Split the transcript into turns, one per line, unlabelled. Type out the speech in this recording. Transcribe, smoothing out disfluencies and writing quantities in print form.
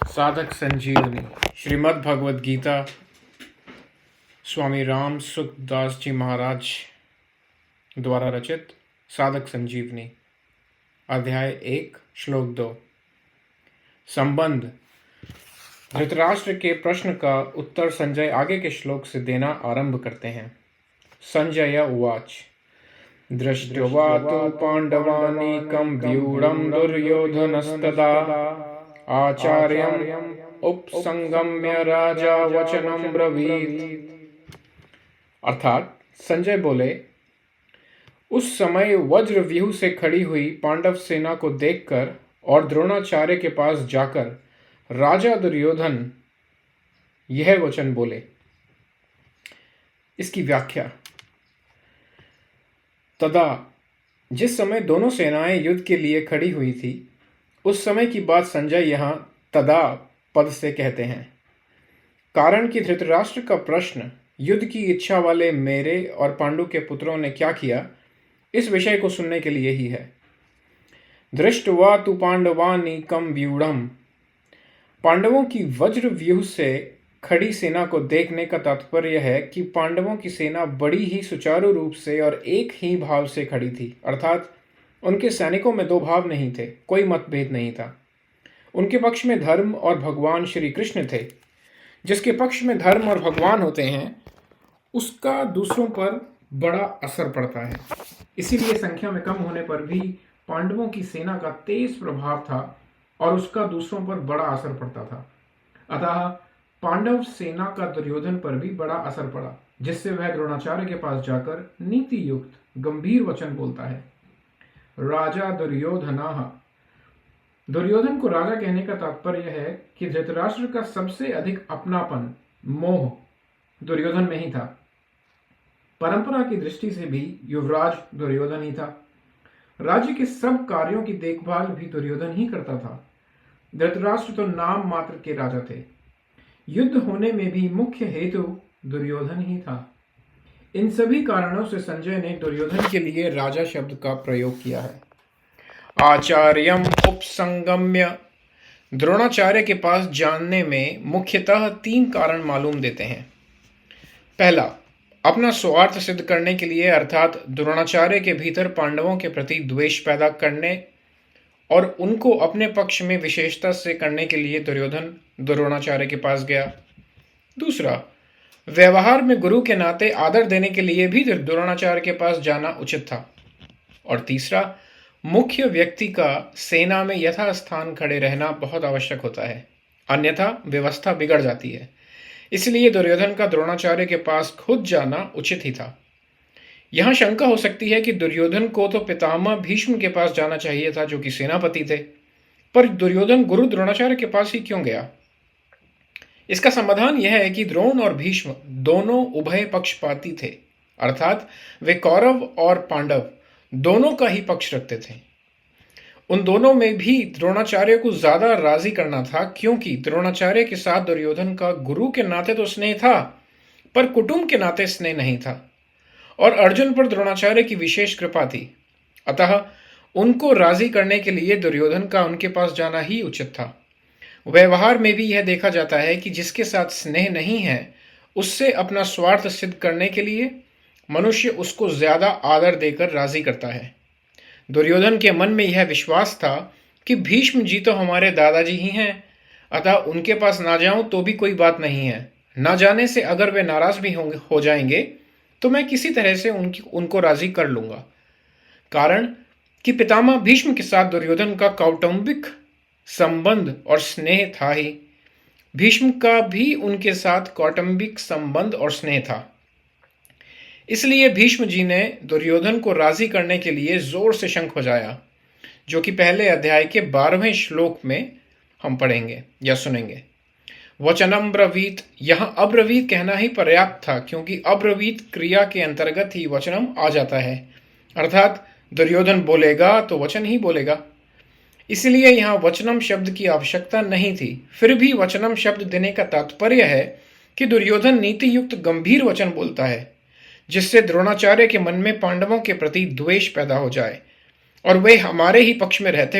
साधक संजीवनी श्रीमद् भगवद गीता स्वामी राम सुखदास जी महाराज द्वारा रचित साधक संजीवनी अध्याय 1 श्लोक 2। संबंध। धृतराष्ट्र के प्रश्न का उत्तर संजय आगे के श्लोक से देना आरंभ करते हैं। संजय उवाच दृष्ट्वा तु पांडवानीकं व्यूढं दुर्योधनस्तदा आचार्यम् उपसंगम्य राजा वचनम ब्रवीत। अर्थात संजय बोले, उस समय वज्रव्यूह से खड़ी हुई पांडव सेना को देखकर और द्रोणाचार्य के पास जाकर राजा दुर्योधन यह वचन बोले। इसकी व्याख्या। तदा, जिस समय दोनों सेनाएं युद्ध के लिए खड़ी हुई थी, उस समय की बात संजय यहाँ तदा पद से कहते हैं। कारण कि धृतराष्ट्र का प्रश्न युद्ध की इच्छा वाले मेरे और पांडु के पुत्रों ने क्या किया, इस विषय को सुनने के लिए ही है। दृष्ट्वा तु पांडवानीकं व्यूढम्। पांडवों की वज्र व्यूह से खड़ी सेना को देखने का तात्पर्य है कि पांडवों की सेना बड़ी ही सुचारू रूप से और एक ही भाव से खड़ी थी, अर्थात उनके सैनिकों में दो भाव नहीं थे, कोई मतभेद नहीं था। उनके पक्ष में धर्म और भगवान श्री कृष्ण थे। जिसके पक्ष में धर्म और भगवान होते हैं, उसका दूसरों पर बड़ा असर पड़ता है। इसीलिए संख्या में कम होने पर भी पांडवों की सेना का तेज प्रभाव था और उसका दूसरों पर बड़ा असर पड़ता था। अतः पांडव सेना का दुर्योधन पर भी बड़ा असर पड़ा, जिससे वह द्रोणाचार्य के पास जाकर नीति युक्त गंभीर वचन बोलता है। राजा दुर्योधनः। दुर्योधन को राजा कहने का तात्पर्य है कि धृतराष्ट्र का सबसे अधिक अपनापन, मोह दुर्योधन में ही था। परंपरा की दृष्टि से भी युवराज दुर्योधन ही था। राज्य के सब कार्यों की देखभाल भी दुर्योधन ही करता था। धृतराष्ट्र तो नाम मात्र के राजा थे। युद्ध होने में भी मुख्य हेतु दुर्योधन ही था। इन सभी कारणों से संजय ने दुर्योधन के लिए राजा शब्द का प्रयोग किया है। आचार्यम उपसंगम्य। द्रोणाचार्य के पास जानने में मुख्यतः 3 कारण मालूम देते हैं। पहला, अपना स्वार्थ सिद्ध करने के लिए, अर्थात द्रोणाचार्य के भीतर पांडवों के प्रति द्वेष पैदा करने और उनको अपने पक्ष में विशेषता से करने के लिए दुर्योधन द्रोणाचार्य के पास गया। दूसरा, व्यवहार में गुरु के नाते आदर देने के लिए भी द्रोणाचार्य के पास जाना उचित था। और तीसरा, मुख्य व्यक्ति का सेना में यथास्थान खड़े रहना बहुत आवश्यक होता है, अन्यथा व्यवस्था बिगड़ जाती है। इसलिए दुर्योधन का द्रोणाचार्य के पास खुद जाना उचित ही था। यहां शंका हो सकती है कि दुर्योधन को तो पितामह भीष्म के पास जाना चाहिए था, जो कि सेनापति थे, पर दुर्योधन गुरु द्रोणाचार्य के पास ही क्यों गया? इसका समाधान यह है कि द्रोण और भीष्म दोनों उभय पक्षपाती थे, अर्थात वे कौरव और पांडव दोनों का ही पक्ष रखते थे। उन दोनों में भी द्रोणाचार्य को ज्यादा राजी करना था, क्योंकि द्रोणाचार्य के साथ दुर्योधन का गुरु के नाते तो स्नेह था, पर कुटुंब के नाते स्नेह नहीं था। और अर्जुन पर द्रोणाचार्य की विशेष कृपा थी। अतः उनको राजी करने के लिए दुर्योधन का उनके पास जाना ही उचित था। व्यवहार में भी यह देखा जाता है कि जिसके साथ स्नेह नहीं है, उससे अपना स्वार्थ सिद्ध करने के लिए मनुष्य उसको ज्यादा आदर देकर राजी करता है। दुर्योधन के मन में यह विश्वास था कि भीष्म जी तो हमारे दादाजी ही हैं, अतः उनके पास ना जाऊं तो भी कोई बात नहीं है। ना जाने से अगर वे नाराज भी हो जाएंगे तो मैं किसी तरह से उनको राजी कर लूंगा। कारण कि पितामह भीष्म के साथ दुर्योधन का कौटुंबिक संबंध और स्नेह था ही। भीष्म का भी उनके साथ कौटुंबिक संबंध और स्नेह था। इसलिए भीष्म जी ने दुर्योधन को राजी करने के लिए जोर से शंख बजाया, जो कि पहले अध्याय के 12वें श्लोक में हम पढ़ेंगे या सुनेंगे। वचनम ब्रवीत। यहां अब्रवीत कहना ही पर्याप्त था, क्योंकि अब्रवीत क्रिया के अंतर्गत ही वचनम आ जाता है, अर्थात दुर्योधन बोलेगा तो वचन ही बोलेगा। इसलिए यहां वचनम शब्द की आवश्यकता नहीं थी। फिर भी वचनम शब्द देने का तात्पर्य है कि दुर्योधन नीति युक्त गंभीर वचन बोलता है, जिससे द्रोणाचार्य के मन में पांडवों के प्रति द्वेष पैदा हो जाए और वे हमारे ही पक्ष में रहते